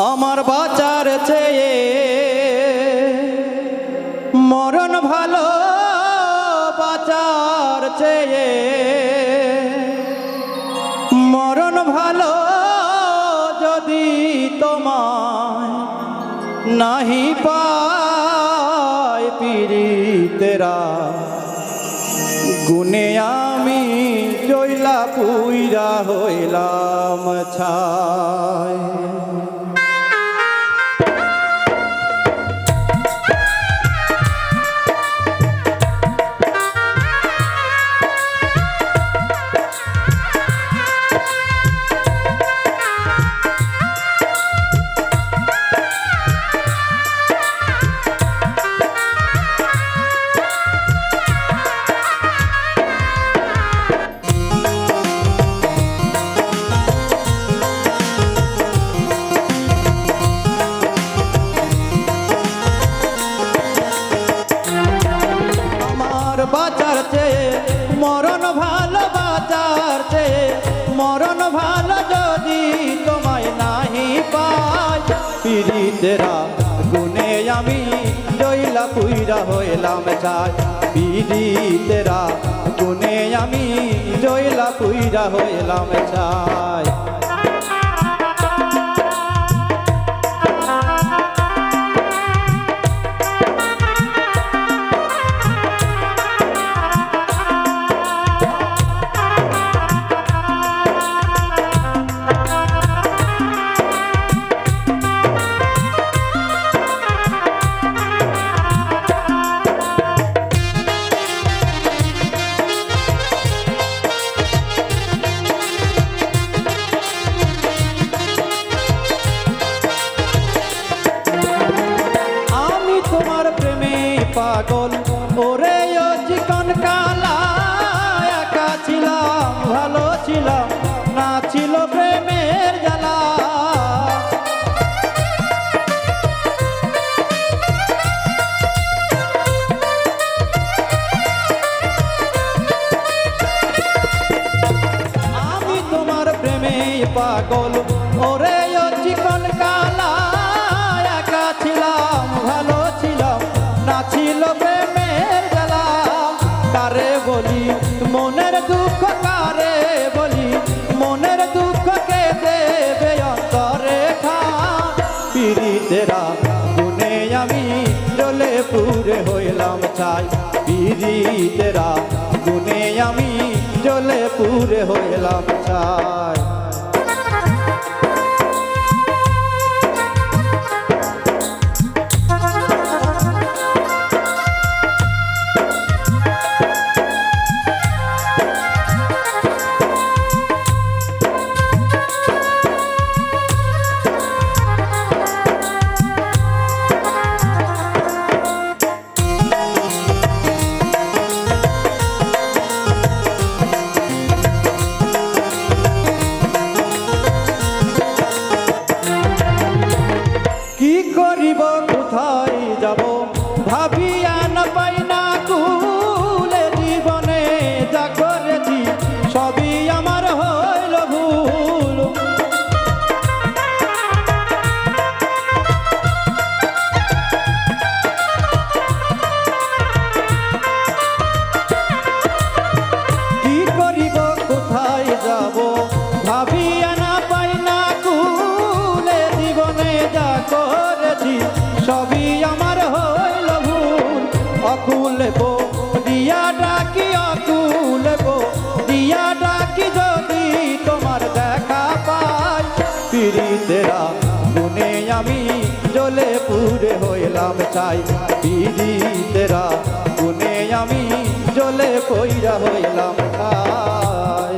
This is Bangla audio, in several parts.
আমার বাঁচার চেয়ে মরণ ভালো, বাঁচার চেয়ে মরণ ভালো। যদি তোমায় নাহি পাই পীড়িতেরা, গুনে আমি জইলা পুইরা হইলাম ছাই। বাঁচার চেয়ে মরণ ভালো, বাঁচার চেয়ে মরণ ভালো। যদি তোমায় নাহি পাই পীড়িতেরা, গুনে আমি জইলা পুইরা হইলাম ছাই। পীড়িতেরা, গুনে আমি জইলা পুইরা হইলাম ছাই। পাগল ওরে ও চিকন কালা, একা ছিলাম ভালো ছিলাম, না ছিল প্রেমের জ্বালা। আমি তোমার প্রেমে পাগল ওরে ও চিকন কালা, একা ছিলাম ভালো ছিলাম, না ছিল প্রেমের জ্বালা। কারে বলি মনের দুঃখ, কারে বলি মনের দুঃখ, কে দেবে অন্তরে খান। পীড়িতেরা, গুনে আমি জ্বলে পুড়ে হইলাম ছাই। পীড়িতেরা, গুনে আমি জ্বলে পুড়ে হইলাম ছাই। কোথায় যাব ভাবিয়া না পাই না কুলে, জীবনে যা করেছি সবই আমার হইল ভুল। কি করিব কোথায় যাব ভাবিয়া না পাই না কুলে, জীবনে যা করেছি সবই আমার হইল ভুল। অকুল দিয়া ডাকি, অকুল দিয়া ডাকি, যদি তোমার দেখা পাই। পীড়িতেরা, গুনে আমি জ্বলে পুড়ে হইলাম ছাই। পীড়িতেরা, গুনে আমি জ্বলে পইরা হইলাম ছাই।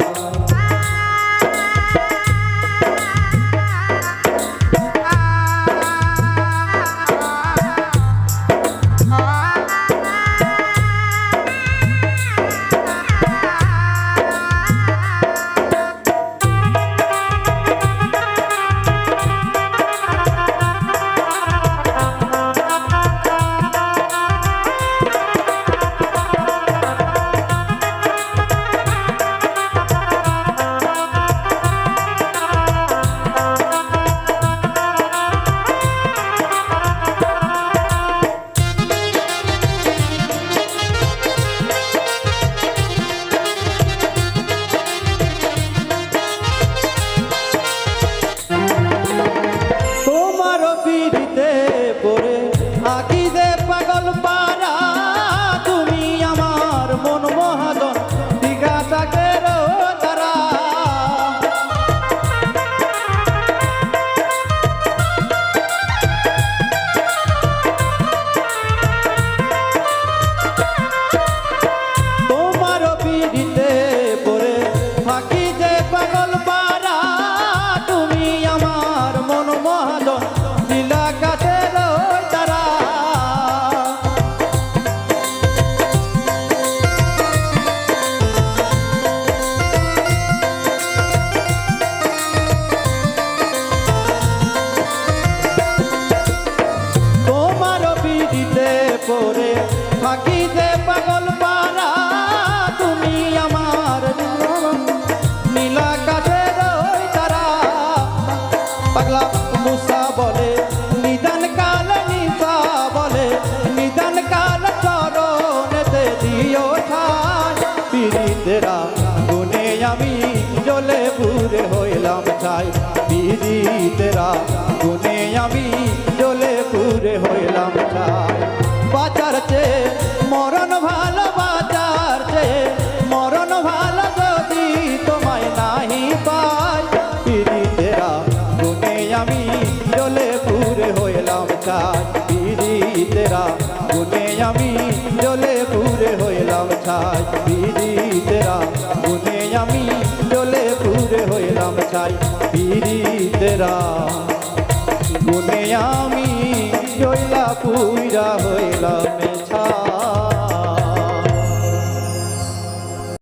পাগলা মুসা বলে নিদান কাল নিশা বলে নিদান কাল চরণেতে দিও ঠাই পীড়িতেরা গুনে আমি জ্বলে পুরে হইলাম ছাই পীড়িতেরা গুনে আমি জ্বলে পুরে হইলাম ছাই বাঁচার চেয়ে মরণ ভালো বাঁচার চেয়ে মরণ ভালো যদি তোমায় নাহি পাই পীড়িতেরা গুনে আমি জ্বলে পুরে হইলাম ছাই পীড়িতেরা গুনে আমি জ্বলে পুরে হইলাম ছাই পীড়িতেরা গুনে আমি জ্বলে পুরে হইলাম ছাই পীড়িতেরা গুনে আমি জ্বলা পুরা হইলাম